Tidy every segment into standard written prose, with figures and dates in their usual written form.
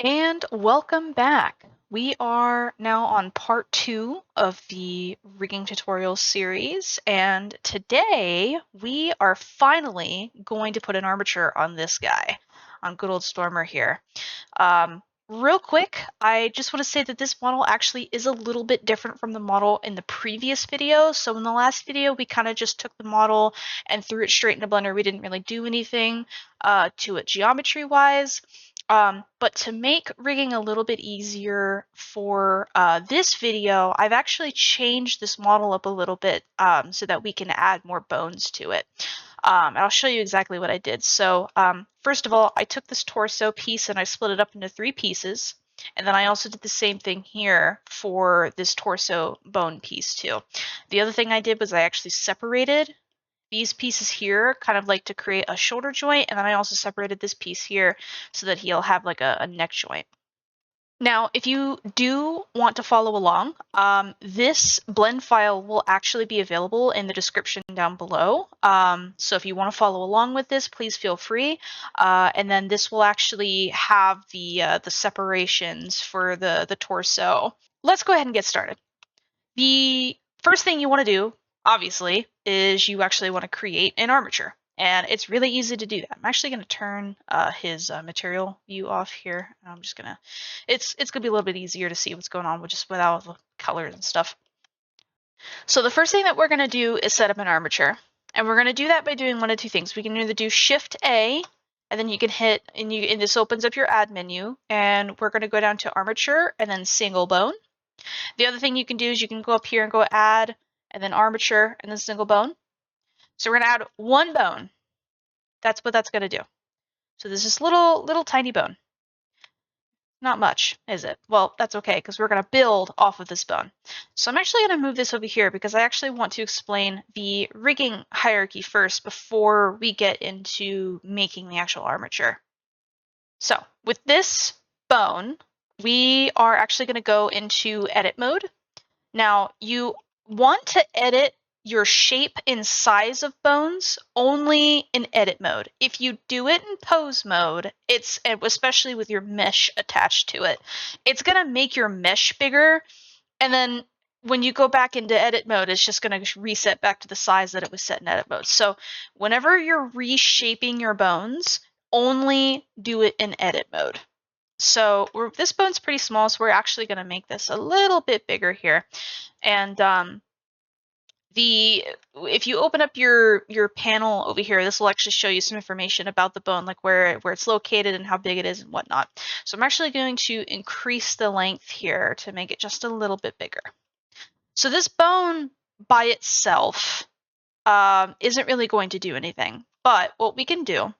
And welcome back. We are now on part 2 of the rigging tutorial series, and today we are finally going to put an armature on this guy, on good old Stormer here. Real quick, I just want to say that this model actually is a little bit different from the model in the previous video. So in the last video, we kind of just took the model and threw it straight into Blender. We didn't really do anything to it geometry-wise. But to make rigging a little bit easier for this video, I've actually changed this model up a little bit so that we can add more bones to it. And I'll show you exactly what I did. So first of all, I took this torso piece and I split it up into 3 pieces. And then I also did the same thing here for this torso bone piece too. The other thing I did was I actually separated these pieces here kind of like to create a shoulder joint, and then I also separated this piece here so that he'll have like a neck joint. Now, if you do want to follow along, this blend file will actually be available in the description down below. So if you want to follow along with this, please feel free. And then this will actually have the separations for the torso. Let's go ahead and get started. The first thing you want to do, obviously, is you actually want to create an armature. And it's really easy to do that. I'm actually going to turn his material view off here. I'm just going to, it's going to be a little bit easier to see what's going on just without the colors and stuff. So the first thing that we're going to do is set up an armature. And we're going to do that by doing one of 2 things. We can either do Shift A, and then you can hit, and this opens up your add menu. And we're going to go down to armature and then single bone. The other thing you can do is you can go up here and go add, and then armature, and then single bone. So we're going to add 1 bone. That's what that's going to do. So there's this little tiny bone. Not much, is it? Well, that's okay, because we're going to build off of this bone. So I'm actually going to move this over here because I actually want to explain the rigging hierarchy first before we get into making the actual armature. So with this bone, we are actually going to go into edit mode. Now, you want to edit your shape and size of bones only in edit mode. If you do it in pose mode, especially with your mesh attached to it, it's going to make your mesh bigger. And then when you go back into edit mode, it's just going to reset back to the size that it was set in edit mode. So whenever you're reshaping your bones, only do it in edit mode. So this bone's pretty small, so we're actually going to make this a little bit bigger here. And if you open up your panel over here, this will actually show you some information about the bone, like where it's located and how big it is and whatnot. So I'm actually going to increase the length here to make it just a little bit bigger. So this bone by itself isn't really going to do anything. But what we can do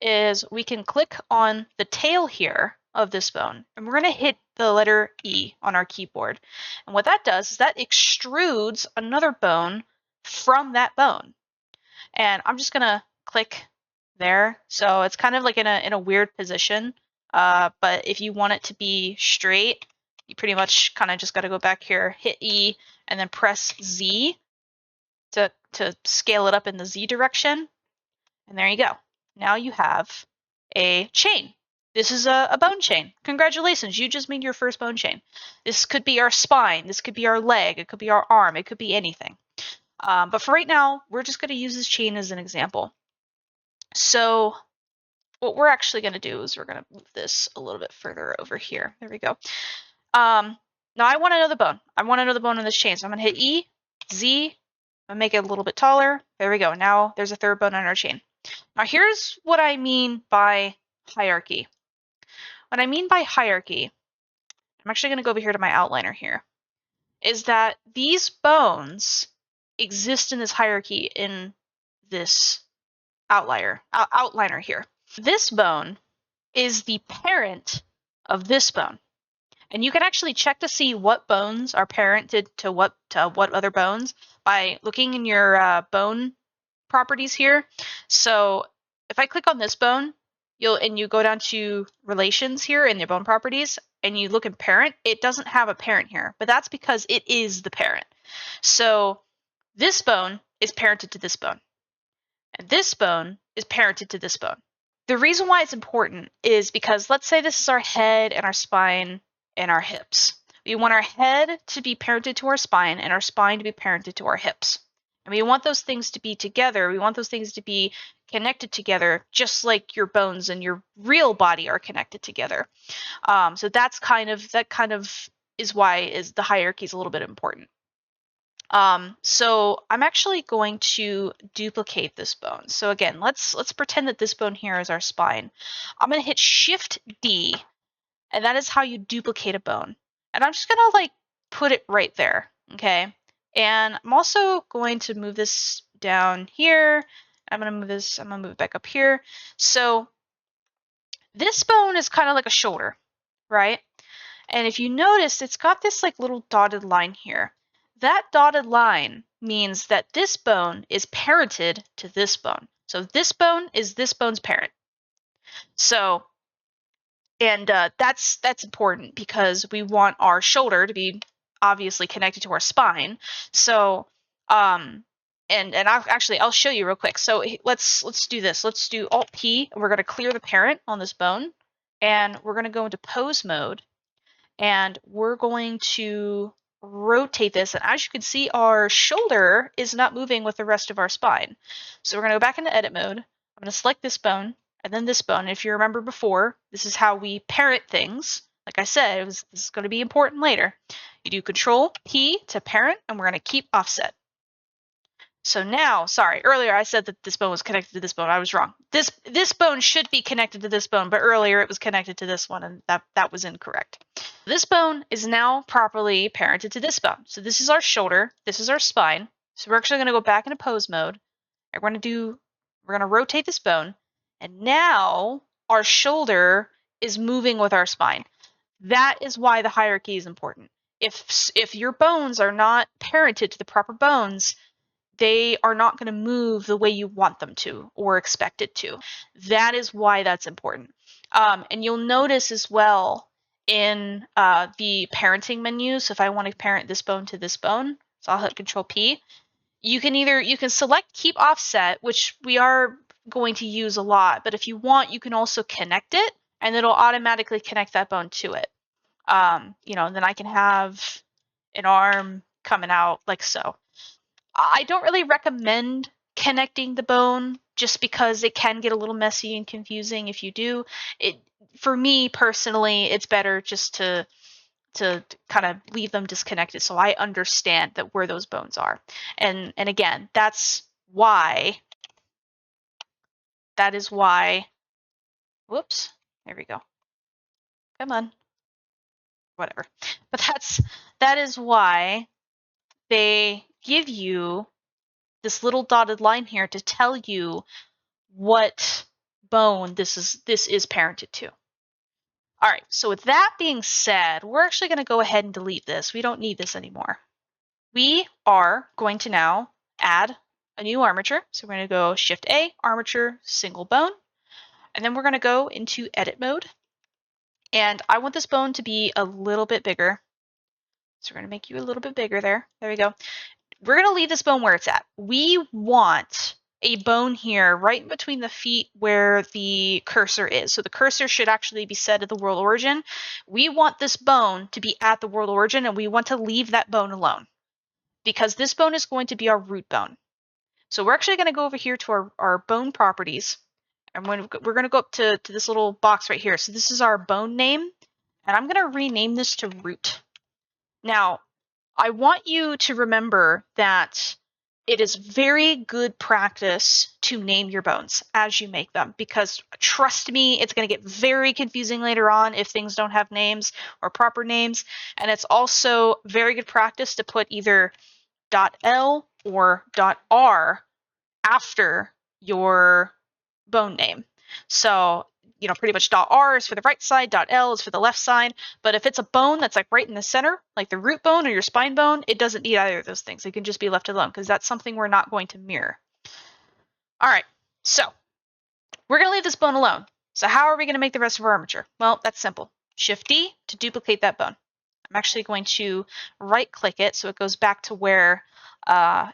is we can click on the tail here of this bone, and we're going to hit the letter E on our keyboard. And what that does is that extrudes another bone from that bone. And I'm just going to click there. So it's kind of like in a weird position. But if you want it to be straight, you pretty much kind of just got to go back here, hit E, and then press Z to scale it up in the Z direction. And there you go. Now you have a chain. This is a bone chain. Congratulations, you just made your first bone chain. This could be our spine, this could be our leg, it could be our arm, it could be anything. But for right now, we're just going to use this chain as an example. So what we're actually going to do is we're going to move this a little bit further over here. There we go. Now I want another bone. I want another bone in this chain. So I'm going to hit E, Z, I'm going to make it a little bit taller. There we go. Now there's a 3rd bone on our chain. Now here's what I mean by hierarchy. What I mean by hierarchy, I'm actually going to go over here to my outliner here, is that these bones exist in this hierarchy in this outliner here. This bone is the parent of this bone. And you can actually check to see what bones are parented to what other bones by looking in your bone properties here. So if I click on this bone, you go down to relations here in your bone properties, and you look in parent, it doesn't have a parent here, but that's because it is the parent. So this bone is parented to this bone, and this bone is parented to this bone. The reason why it's important is because let's say this is our head and our spine and our hips. We want our head to be parented to our spine and our spine to be parented to our hips. And we want those things to be together. We want those things to be connected together, just like your bones and your real body are connected together. So that kind of is why is the hierarchy is a little bit important. So I'm actually going to duplicate this bone. So again, let's pretend that this bone here is our spine. I'm going to hit Shift D, and that is how you duplicate a bone. And I'm just going to like put it right there, okay? And I'm also going to move this down here. I'm going to move it back up here. So this bone is kind of like a shoulder, right? And if you notice, it's got this like little dotted line here. That dotted line means that this bone is parented to this bone. So this bone is this bone's parent. So, and that's important because we want our shoulder to be obviously connected to our spine. So, and I'll show you real quick. So let's do this. Let's do Alt P, and we're going to clear the parent on this bone, and we're going to go into pose mode. And we're going to rotate this. And as you can see, our shoulder is not moving with the rest of our spine. So we're going to go back into edit mode. I'm going to select this bone and then this bone. And if you remember before, this is how we parent things. Like I said, this is going to be important later. You do Control P to parent, and we're going to keep offset. So now, sorry, earlier I said that this bone was connected to this bone. I was wrong. This bone should be connected to this bone, but earlier it was connected to this one, and that was incorrect. This bone is now properly parented to this bone. So this is our shoulder, this is our spine. So we're actually going to go back into pose mode. And we're going to rotate this bone, and now our shoulder is moving with our spine. That is why the hierarchy is important. If your bones are not parented to the proper bones, they are not going to move the way you want them to or expect it to. That is why that's important. And you'll notice as well in the parenting menu, so if I want to parent this bone to this bone, so I'll hit Control P, you can select keep offset, which we are going to use a lot, but if you want, you can also connect it, and it'll automatically connect that bone to it. And then I can have an arm coming out like so. I don't really recommend connecting the bone just because it can get a little messy and confusing if you do. For me personally, it's better just to kind of leave them disconnected so I understand that where those bones are. And again, that is why whoops, there we go. Come on. Whatever. But that is why they give you this little dotted line here to tell you what bone this is parented to. All right, so with that being said, we're actually going to go ahead and delete this. We don't need this anymore. We are going to now add a new armature. So we're going to go Shift A, armature, single bone, and then we're going to go into edit mode. And I want this bone to be a little bit bigger. So we're going to make you a little bit bigger there. There we go. We're going to leave this bone where it's at. We want a bone here right between the feet where the cursor is. So the cursor should actually be set at the world origin. We want this bone to be at the world origin, and we want to leave that bone alone because this bone is going to be our root bone. So we're actually going to go over here to our bone properties, and we're going to go up to this little box right here. So this is our bone name, and I'm going to rename this to root. Now, I want you to remember that it is very good practice to name your bones as you make them, because trust me, it's going to get very confusing later on if things don't have names or proper names. And it's also very good practice to put either .l or .r after your bone name. So, pretty much .r is for the right side, .l is for the left side. But if it's a bone that's like right in the center, like the root bone or your spine bone, it doesn't need either of those things. It can just be left alone because that's something we're not going to mirror. All right, so we're going to leave this bone alone. So how are we going to make the rest of our armature? Well, that's simple. Shift D to duplicate that bone. I'm actually going to right-click it so it goes back to where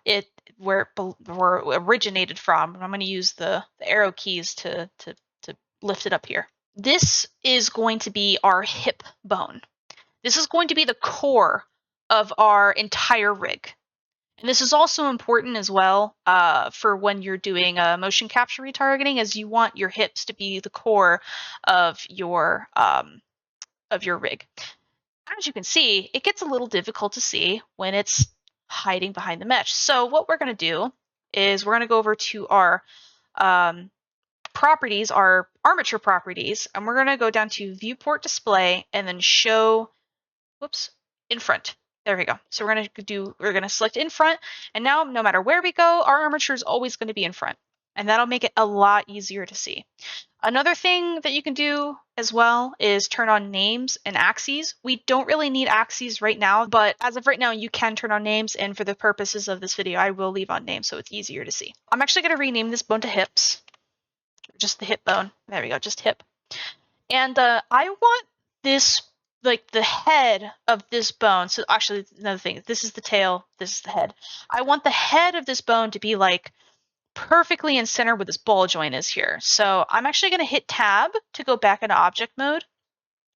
it originated from. And I'm going to use the arrow keys to lift it up here. This is going to be our hip bone. This is going to be the core of our entire rig. And this is also important as well for when you're doing motion capture retargeting, as you want your hips to be the core of your rig. As you can see, it gets a little difficult to see when it's hiding behind the mesh. So what we're going to do is we're going to go over to our properties, our armature properties, and we're going to go down to viewport display and then show, whoops, in front. There we go. So we're going to select in front, and now no matter where we go, our armature is always going to be in front, and that'll make it a lot easier to see. Another thing that you can do as well is turn on names and axes. We don't really need axes right now, but as of right now, you can turn on names, and for the purposes of this video, I will leave on names so it's easier to see. I'm actually going to rename this bone to hips, just the hip bone. There we go, just hip. And I want this, like the head of this bone. So actually, another thing, this is the tail, this is the head. I want the head of this bone to be like perfectly in center where this ball joint is here. So I'm actually going to hit tab to go back into object mode.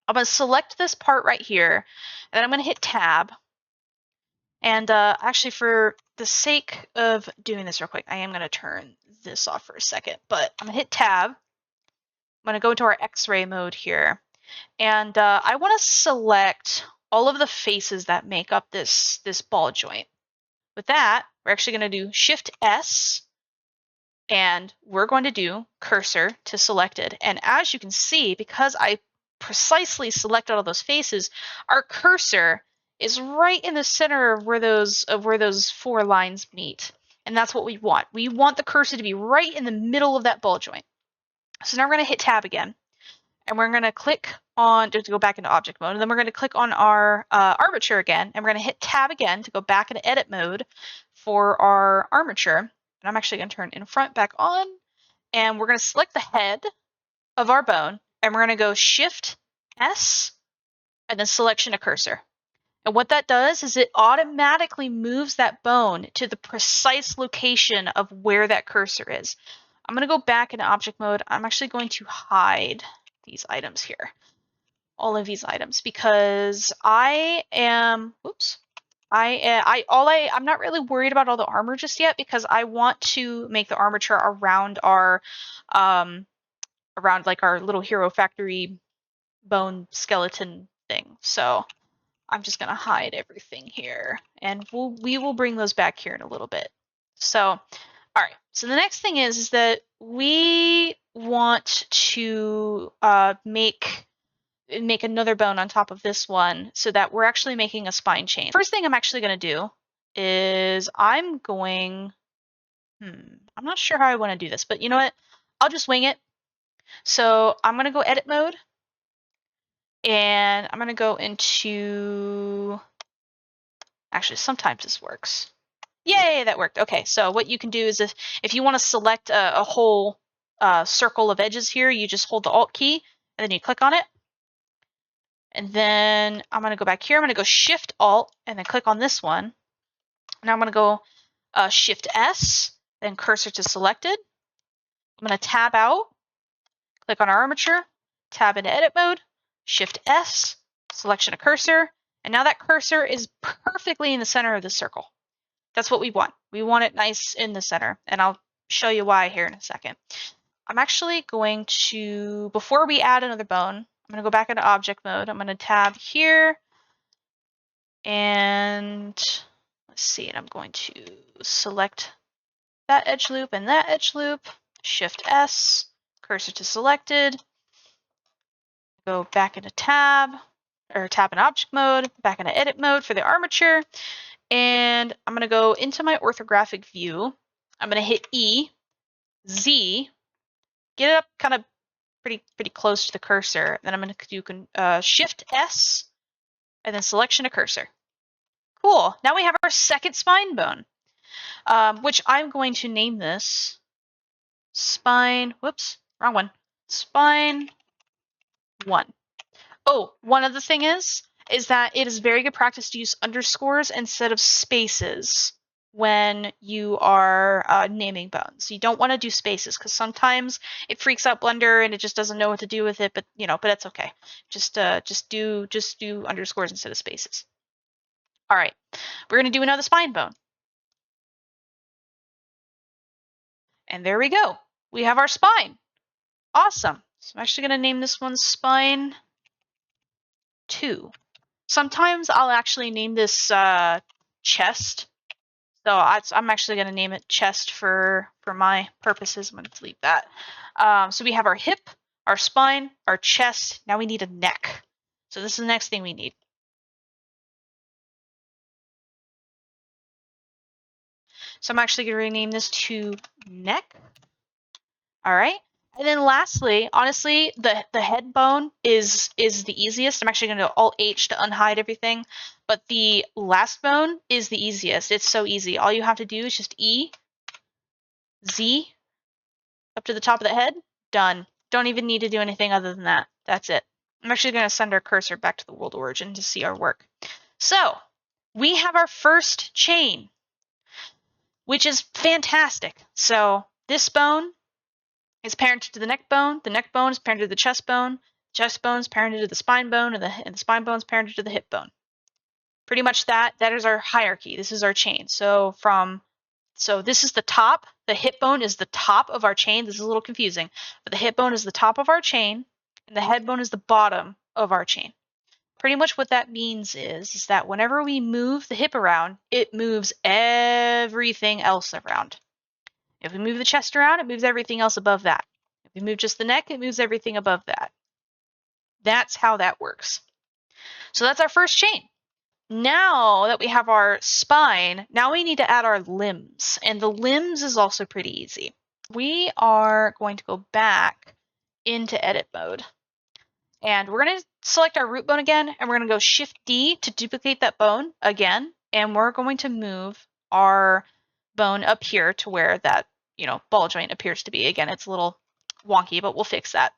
I'm going to select this part right here, and then I'm going to hit tab. And actually, for the sake of doing this real quick, I am going to turn this off for a second, but I'm going to hit tab. I'm going to go into our X-ray mode here, and I want to select all of the faces that make up this ball joint. With that, we're actually going to do Shift S, and we're going to do cursor to selected. And as you can see, because I precisely selected all those faces, our cursor is right in the center of where those four lines meet. And that's what we want. We want the cursor to be right in the middle of that ball joint. So now we're going to hit tab again, and we're going to click on, to go back into object mode, and then we're going to click on our armature again, and we're going to hit tab again to go back into edit mode for our armature. And I'm actually going to turn in front back on, and we're going to select the head of our bone, and we're going to go Shift S, and then selection of cursor. And what that does is it automatically moves that bone to the precise location of where that cursor is. I'm going to go back into object mode. I'm actually going to hide these items here, all of these items, because I am, whoops, I'm not really worried about all the armor just yet, because I want to make the armature around our, around like our little hero factory bone skeleton thing. So I'm just gonna hide everything here, and we will bring those back here in a little bit. So, all right. So the next thing is that we want to make another bone on top of this one, so that we're actually making a spine chain. First thing I'm actually going to do is I'm not sure how I want to do this, but you know what? I'll just wing it. So I'm going to go edit mode, and I'm going to go into, actually sometimes this works. Yay, that worked. Okay, so what you can do is if you want to select a whole circle of edges here, you just hold the Alt key, and then you click on it. And then I'm going to go back here. I'm going to go Shift Alt and then click on this one. Now I'm going to go Shift S, then cursor to selected. I'm going to tab out, click on our armature, tab into edit mode, Shift S, selection of cursor. And now that cursor is perfectly in the center of the circle. That's what we want. We want it nice in the center. And I'll show you why here in a second. I'm actually going to, before we add another bone, I'm going to go back into object mode. I'm going to tab here, and let's see, and I'm going to select that edge loop and that edge loop, Shift S, cursor to selected, go back into tab in object mode, back into edit mode for the armature, and I'm going to go into my orthographic view. I'm going to hit E, Z, get it up kind of pretty close to the cursor. Then I'm going to do Shift S and then selection of cursor. Cool. Now we have our second spine bone, which I'm going to name this spine. Whoops, wrong one. Spine 1. Oh, one other thing is that it is very good practice to use underscores instead of spaces when you are naming bones. You don't want to do spaces because sometimes it freaks out Blender and it just doesn't know what to do with it. But but that's okay. Just do underscores instead of spaces. All right, we're gonna do another spine bone, and there we go. We have our spine. Awesome. So I'm actually gonna name this one Spine 2. Sometimes I'll actually name this chest. So I'm actually going to name it chest for my purposes. I'm going to delete that. So we have our hip, our spine, our chest. Now we need a neck. So this is the next thing we need. So I'm actually going to rename this to neck. All right. And then lastly, honestly, the head bone is the easiest. I'm actually going to do Alt H to unhide everything. But the last bone is the easiest. It's so easy. All you have to do is just E, Z, up to the top of the head, done. Don't even need to do anything other than that. That's it. I'm actually going to send our cursor back to the world origin to see our work. So we have our first chain, which is fantastic. So this bone is parented to the neck bone is parented to the chest bone is parented to the spine bone, and the spine bone is parented to the hip bone. Pretty much that is our hierarchy. This is our chain. So this is the top. The hip bone is the top of our chain. This is a little confusing, but the hip bone is the top of our chain, and the head bone is the bottom of our chain. Pretty much what that means is that whenever we move the hip around, it moves everything else around. If we move the chest around, it moves everything else above that. If we move just the neck, it moves everything above that. That's how that works. So that's our first chain. Now that we have our spine, now we need to add our limbs. And the limbs is also pretty easy. We are going to go back into edit mode. And we're going to select our root bone again, and we're going to go Shift D to duplicate that bone again. And we're going to move our bone up here to where that, ball joint appears to be. Again, it's a little wonky, but we'll fix that.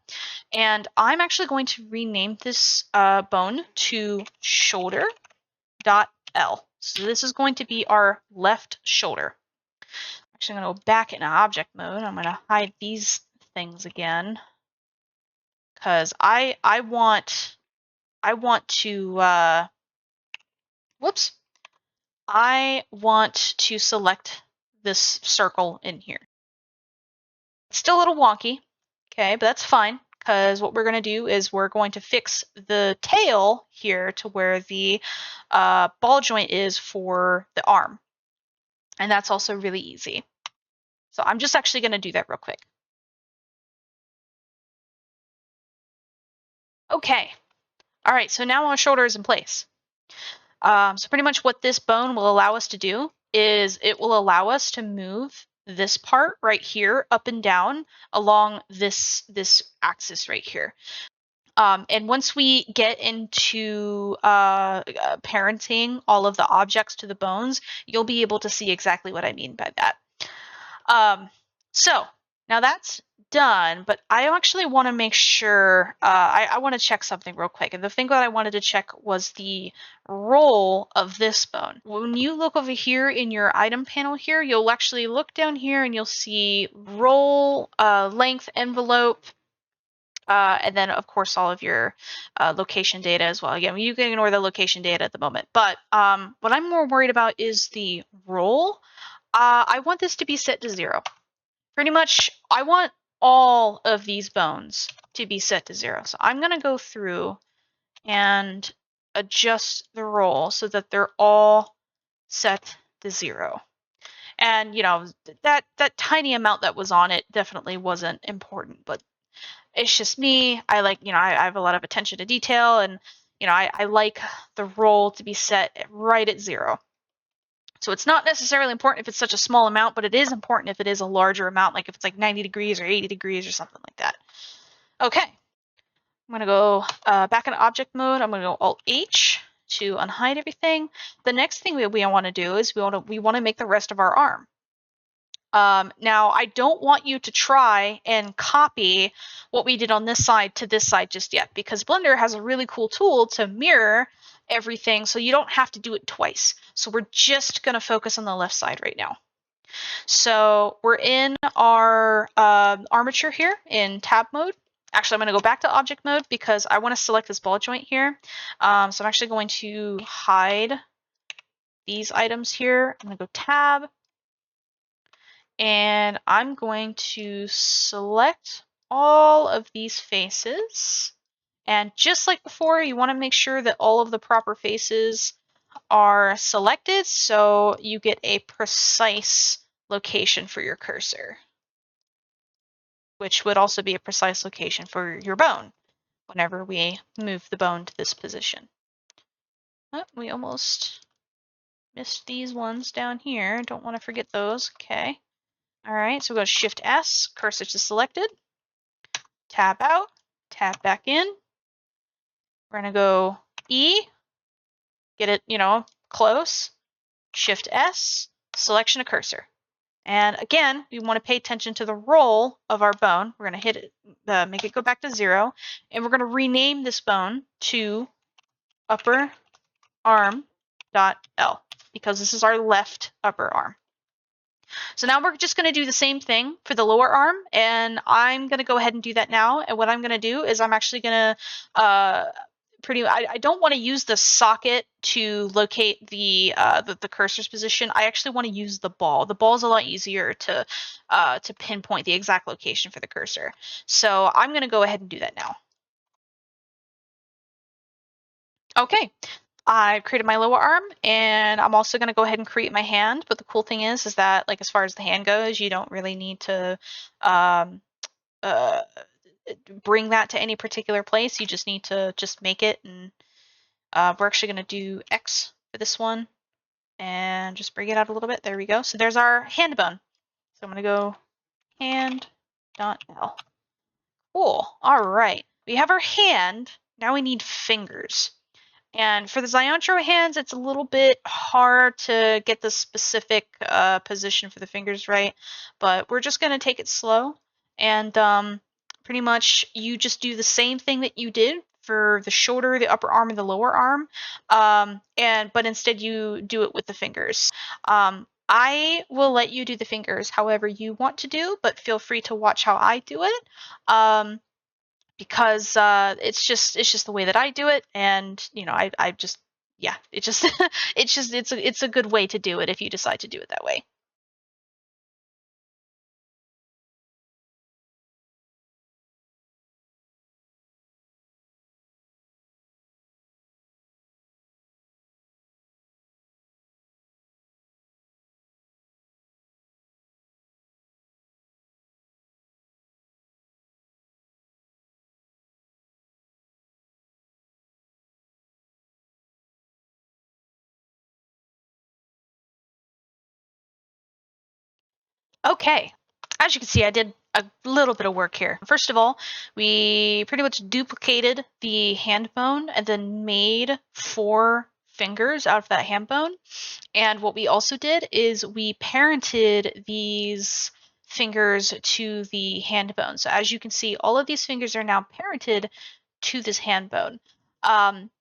And I'm actually going to rename this bone to shoulder.L. So this is going to be our left shoulder. Actually, I'm going to go back into object mode. I'm going to hide these things again because I want to I want to select this circle in here. It's still a little wonky, okay, but that's fine because what we're going to do is we're going to fix the tail here to where the ball joint is for the arm. And that's also really easy. So I'm just actually going to do that real quick. Okay. All right, so now our shoulder is in place. So pretty much what this bone will allow us to do is it will allow us to move this part right here up and down along this axis right here. And once we get into parenting all of the objects to the bones, you'll be able to see exactly what I mean by that. So now that's done, but I actually want to make sure, I want to check something real quick. And the thing that I wanted to check was the roll of this bone. When you look over here in your item panel here, you'll actually look down here and you'll see roll, length, envelope, and then of course all of your location data as well. Again, you can ignore the location data at the moment, but what I'm more worried about is the roll. I want this to be set to 0. Pretty much, I want all of these bones to be set to 0. So I'm going to go through and adjust the roll so that they're all set to 0. And, that tiny amount that was on it definitely wasn't important, but it's just me. I like, I have a lot of attention to detail, and, I like the roll to be set right at 0. So it's not necessarily important if it's such a small amount, but it is important if it is a larger amount, like if it's like 90 degrees or 80 degrees or something like that. Okay, I'm going to go back into object mode. I'm going to go Alt H to unhide everything. The next thing we want to do is we want to make the rest of our arm. Now, I don't want you to try and copy what we did on this side to this side just yet, because Blender has a really cool tool to mirror everything, so you don't have to do it twice. So we're just going to focus on the left side right now. So we're in our armature here in tab mode. Actually, I'm going to go back to object mode because I want to select this ball joint here. So I'm actually going to hide these items here. I'm going to go tab, and I'm going to select all of these faces. And just like before, you want to make sure that all of the proper faces are selected so you get a precise location for your cursor, which would also be a precise location for your bone whenever we move the bone to this position. Oh, we almost missed these ones down here. Don't want to forget those. Okay. All right, so we'll go Shift S, cursor to selected, tab out, tab back in. We're going to go E, get it, close, Shift S, selection of cursor. And again, we want to pay attention to the roll of our bone. We're going to hit it, make it go back to 0, and we're going to rename this bone to upper arm dot L because this is our left upper arm. So now we're just going to do the same thing for the lower arm, and I'm going to go ahead and do that now. And what I'm going to do is I'm actually going to I don't want to use the socket to locate the cursor's position. I actually want to use the ball. The ball is a lot easier to pinpoint the exact location for the cursor. So I'm going to go ahead and do that now. Okay, I've created my lower arm, and I'm also going to go ahead and create my hand. But the cool thing is that, like, as far as the hand goes, you don't really need to bring that to any particular place. You just need to just make it, and we're actually going to do X for this one, and just bring it out a little bit. There we go. So there's our hand bone. So I'm going to go hand.L. Cool. All right. We have our hand. Now we need fingers. And for the Zyantro hands, it's a little bit hard to get the specific position for the fingers right, but we're just going to take it slow. And pretty much you just do the same thing that you did for the shoulder, the upper arm, and the lower arm, but instead you do it with the fingers. I will let you do the fingers however you want to do, but feel free to watch how I do it. Because it's just the way that I do it, and I just it just it's a good way to do it if you decide to do it that way. Okay, as you can see, I did a little bit of work here. First of all, we pretty much duplicated the hand bone and then made 4 fingers out of that hand bone. And what we also did is we parented these fingers to the hand bone. So as you can see, all of these fingers are now parented to this hand bone.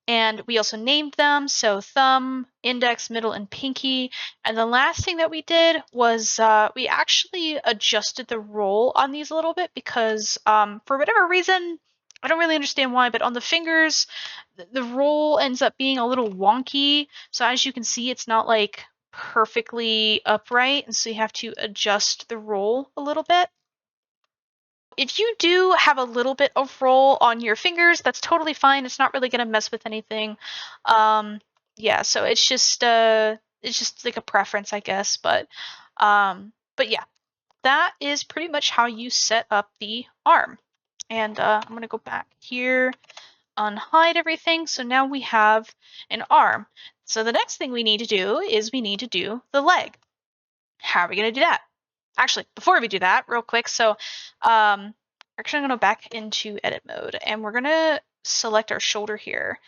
And we also named them, so thumb, index, middle, and pinky. And the last thing that we did was we actually adjusted the roll on these a little bit because for whatever reason, I don't really understand why, but on the fingers, the roll ends up being a little wonky. So as you can see, it's not like perfectly upright, and so you have to adjust the roll a little bit. If you do have a little bit of roll on your fingers, that's totally fine. It's not really going to mess with anything. Yeah, so it's just like a preference, I guess. But yeah, that is pretty much how you set up the arm. And I'm going to go back here, unhide everything. So now we have an arm. So the next thing we need to do is we need to do the leg. How are we going to do that? Actually, before we do that, real quick, so actually I'm going to go back into edit mode, and we're going to select our shoulder here.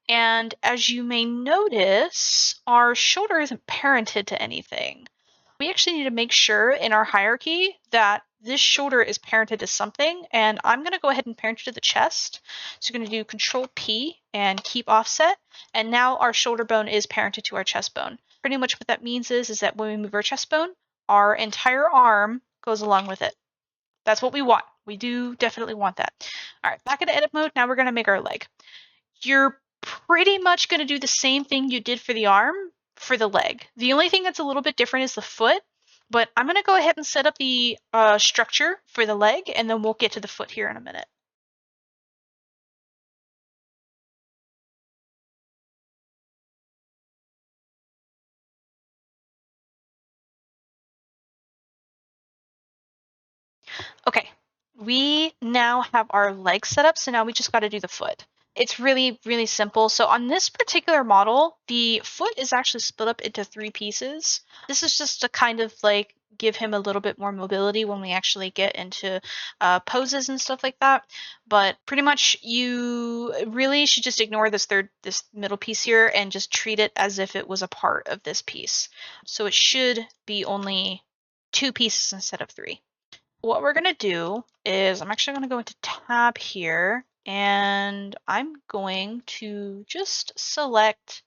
And as you may notice, our shoulder isn't parented to anything. We actually need to make sure in our hierarchy that this shoulder is parented to something, and I'm going to go ahead and parent it to the chest. So we're going to do Control P and keep offset, and now our shoulder bone is parented to our chest bone. Pretty much what that means is that when we move our chest bone, our entire arm goes along with it. That's what we want. We do definitely want that. All right, back into edit mode. Now we're going to make our leg. You're pretty much going to do the same thing you did for the arm for the leg. The only thing that's a little bit different is the foot, but I'm going to go ahead and set up the structure for the leg, and then we'll get to the foot here in a minute. Okay, we now have our leg set up, so now we just got to do the foot. It's really, really simple. So on this particular model, the foot is actually split up into 3 pieces. This is just to kind of like give him a little bit more mobility when we actually get into poses and stuff like that. But pretty much you really should just ignore this middle piece here and just treat it as if it was a part of this piece. So it should be only 2 pieces instead of 3. What we're going to do is I'm actually going to go into tab here, and I'm going to just select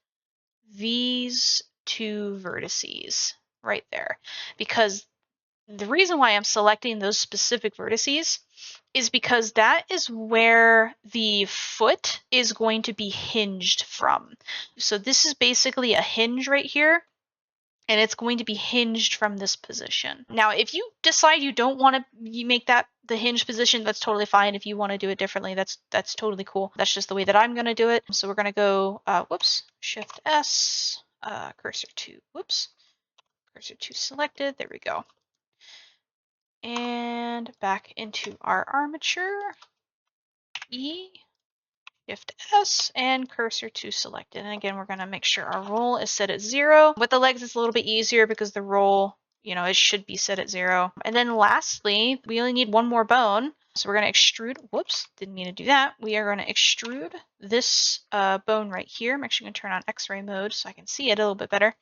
these 2 vertices right there, because the reason why I'm selecting those specific vertices is because that is where the foot is going to be hinged from. So this is basically a hinge right here, and it's going to be hinged from this position. Now, if you decide you don't want to make that the hinge position, that's totally fine. If you want to do it differently, that's totally cool. That's just the way that I'm going to do it. So we're going to go, Shift S, cursor to selected. There we go. And back into our armature, E, Shift S, and cursor to selected. And again, we're going to make sure our roll is set at 0. With the legs, it's a little bit easier because the roll, it should be set at 0. And then lastly, we only need 1 more bone. So we're going to extrude, didn't mean to do that. We are going to extrude this bone right here. I'm actually going to turn on X-ray mode so I can see it a little bit better.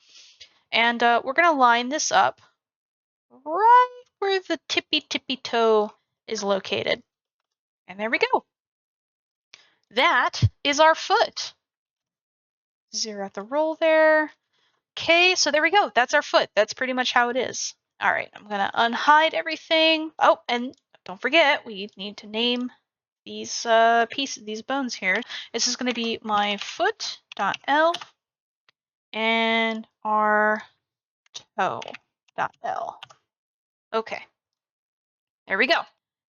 And we're going to line this up right where the tippy toe is located. And there we go. That is our foot. 0 at the roll there. Okay, so there we go. That's our foot. That's pretty much how it is. All right, I'm going to unhide everything. Oh, and don't forget, we need to name these these bones here. This is going to be my foot.l and our toe.l. Okay, there we go.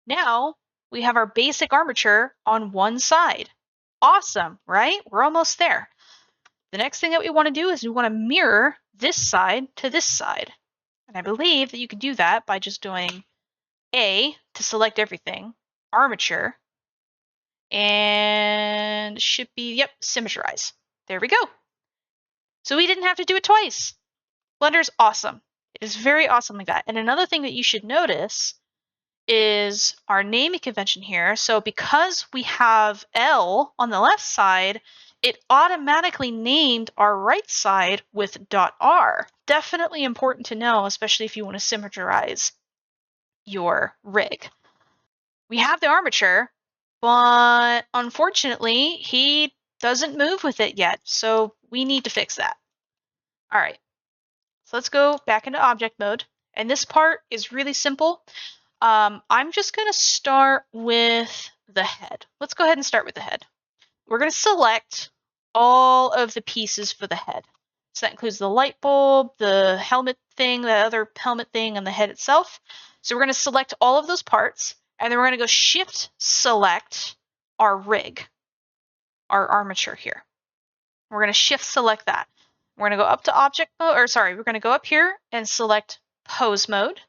Now we have our basic armature on one side. Awesome, right? We're almost there. The next thing that we want to do is we want to mirror this side to this side. And I believe that you can do that by just doing A to select everything, armature, and should be, symmetrize. There we go. So we didn't have to do it twice. Blender's awesome. It is very awesome like that. And another thing that you should notice is our naming convention here. So because we have L on the left side, it automatically named our right side with .r. Definitely important to know, especially if you want to symmetrize your rig. We have the armature, but unfortunately, he doesn't move with it yet, so we need to fix that. All right, so let's go back into object mode, and this part is really simple. I'm just going to start with the head. Let's go ahead and start with the head. We're going to select all of the pieces for the head. So that includes the light bulb, the helmet thing, the other helmet thing, and the head itself. So we're going to select all of those parts, and then we're going to go Shift select our rig, our armature here. We're going to Shift select that. We're going to go up to object mode, we're going to go up here and select pose mode.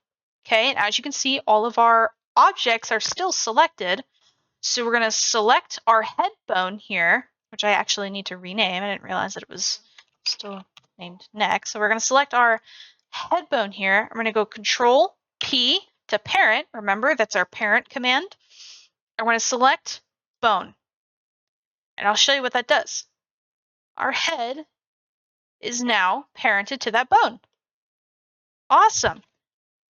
Okay, and as you can see, all of our objects are still selected. So we're going to select our head bone here, which I actually need to rename. I didn't realize that it was still named neck. So we're going to select our head bone here. I'm going to go Control P to parent. Remember, that's our parent command. I'm going to select bone. And I'll show you what that does. Our head is now parented to that bone. Awesome.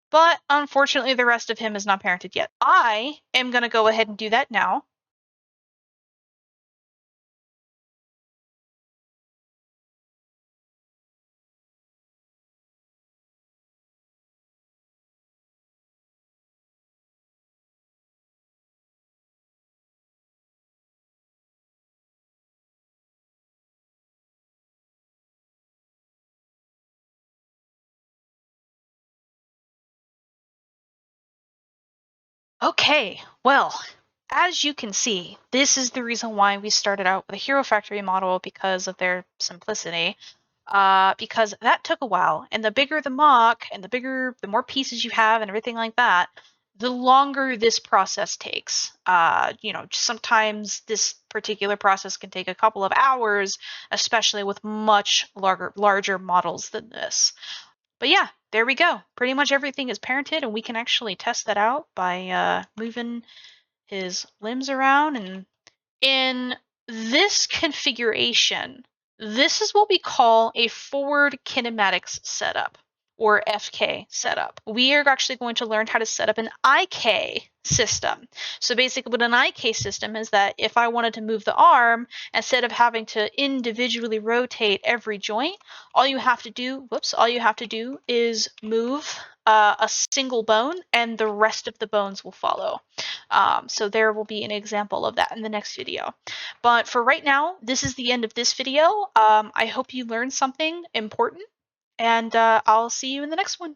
But unfortunately, the rest of him is not parented yet. I am going to go ahead and do that now. Okay, well, as you can see, this is the reason why we started out with a Hero Factory model because of their simplicity. Because that took a while, and the bigger the mock, and the more pieces you have, and everything like that, the longer this process takes. Sometimes this particular process can take a couple of hours, especially with much larger models than this. But yeah, there we go. Pretty much everything is parented, and we can actually test that out by moving his limbs around. And in this configuration, this is what we call a forward kinematics setup, or FK setup. We are actually going to learn how to set up an IK system. So basically what an IK system is that if I wanted to move the arm, instead of having to individually rotate every joint, all you have to do is move a single bone and the rest of the bones will follow. So there will be an example of that in the next video. But for right now, this is the end of this video. I hope you learned something important, and I'll see you in the next one.